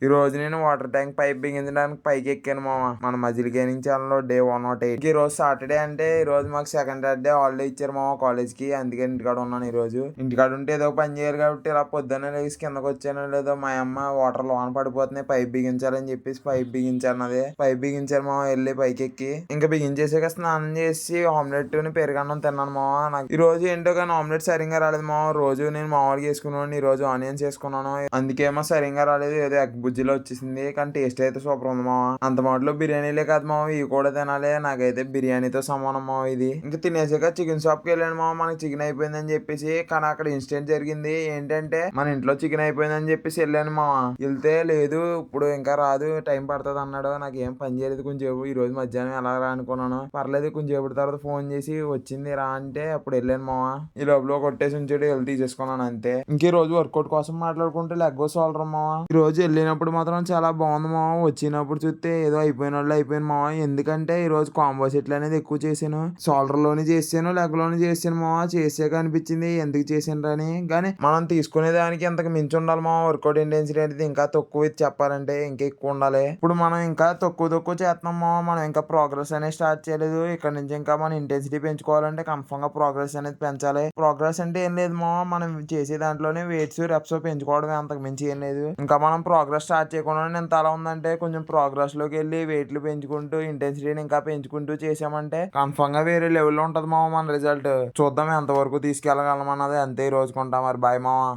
ఈ రోజు నేను వాటర్ ట్యాంక్ పైప్ బిగించడానికి పైకి ఎక్కాను మామ. మన మజిలీ గేమింగ్ ఛానల్ డే 108. ఈ రోజు సాటర్డే అంటే ఈ రోజు మాకు సెకండ్ సాటర్డే హాలిడే ఇచ్చారు మామ కాలేజ్ కి. అందుకే ఇంటికాడ ఉన్నాను. ఈ రోజు ఇంటికాడ ఉంటే ఏదో పని చేయాలి కాబట్టి ఇలా పొద్దున్నే లేచి కిందకు వచ్చాను. లేదో మా అమ్మ వాటర్ లోన పడిపోతున్నాయి పైప్ బిగించాలని చెప్పేసి పైప్ బిగించాను. అదే పైప్ బిగించారు మామ. వెళ్ళి పైకి ఎక్కి ఇంకా బిగించేసాక స్నానం చేసి ఆమ్లెట్ పెరుగన్నం తిన్నాను మామ. నాకు ఈ రోజు ఏంటో కానీ ఆమ్లెట్ సరిగ్గా రాలేదు మామ. రోజు నేను మామూలుగా వేసుకున్నాను, ఈ రోజు ఆనియన్స్ వేసుకున్నాను. అందుకేమో సరిగ్గా రాలేదు. ఏదో ఎగ్ బుజ్జిలో వచ్చేసింది. కానీ టేస్ట్ అయితే సూపర్ ఉంది మామ. అంత మాటలో బిర్యానీలే కాదు మామ, ఇవి కూడా తినాలి. నాకైతే బిర్యానీతో సమానం మామ ఇది. ఇంకా తినేసాక చికెన్ షాప్ కి వెళ్ళాను మామ. మనకి చికెన్ అయిపోయిందని చెప్పేసి. కానీ అక్కడ ఇన్సిడెంట్ జరిగింది ఏంటంటే మన ఇంట్లో చికెన్ అయిపోయిందని చెప్పేసి వెళ్ళాను మామ. వెళ్తే లేదు ఇప్పుడు ఇంకా రాదు, టైం పడుతుంది అన్నాడు. నాకు ఏం పని చేయలేదు కొంచెం. ఈ రోజు మధ్యాహ్నం ఎలా రా అనుకున్నాను. పర్లేదు కొంచెం తర్వాత ఫోన్ చేసి వచ్చింది రా అంటే అప్పుడు వెళ్ళాను మామ. ఈ లోపల కొట్టేసి ఉంచాడు, వెళ్ళి తీసేసుకున్నాను అంతే. ఇంక ఈ రోజు వర్కౌట్ కోసం మాట్లాడుకుంటే లెగ్ సోల్డర్ మామ. ఈ రోజు వెళ్ళినప్పుడు మాత్రం చాలా బాగుంది మామ. వచ్చినప్పుడు చూస్తే ఏదో అయిపోయిన వాళ్ళు అయిపోయింది మామ. ఎందుకంటే ఈ రోజు కాంబో సెట్లు అనేది ఎక్కువ చేశాను. షోల్డర్ లోని చేసాను, లెగ్ లోని చేసాను మామ. చేసాక అనిపించింది ఎందుకు చేసాను అని. కానీ మనం తీసుకునే దానికి ఎంతకు మించి ఉండాలి మామ. వర్కౌట్ ఇంటెన్సిటీ అనేది ఇంకా తక్కువ చెప్పాలంటే ఇంకా ఎక్కువ ఉండాలి. ఇప్పుడు మనం ఇంకా తక్కువ చేస్తున్నాం మామ. మనం ఇంకా ప్రోగ్రెస్ అనేది స్టార్ట్ చేయలేదు. ఇక్కడ నుంచి ఇంకా మనం ఇంటెన్సిటీ పెంచుకోవాలంటే కన్ఫర్మ్ గా ప్రోగ్రెస్ అనేది పెంచాలి. ప్రోగ్రెస్ అంటే ఏం లేదు మామ, మనం చేసే దాంట్లోనే వెయిట్స్ రెప్స్ పెంచుకోవడమే, అంతకు మించి ఏం లేదు. ఇంకా మనం ప్రోగ్రెస్ స్టార్ట్ చేయకుండా ఎంత అలా ఉందంటే కొంచెం ప్రోగ్రెస్ లోకి వెళ్ళి వెయిట్లు పెంచుకుంటూ ఇంటెన్సిటీని ఇంకా పెంచుకుంటూ చేసామంటే కన్ఫర్మ్ గా వేరే లెవెల్లో ఉంటది మామ మన రిజల్ట్. చూద్దాం ఎంత వరకు తీసుకెళ్ళగలం అన్నది. అంతే ఈ రోజుకుంటా మరి. బాయ్ మామ.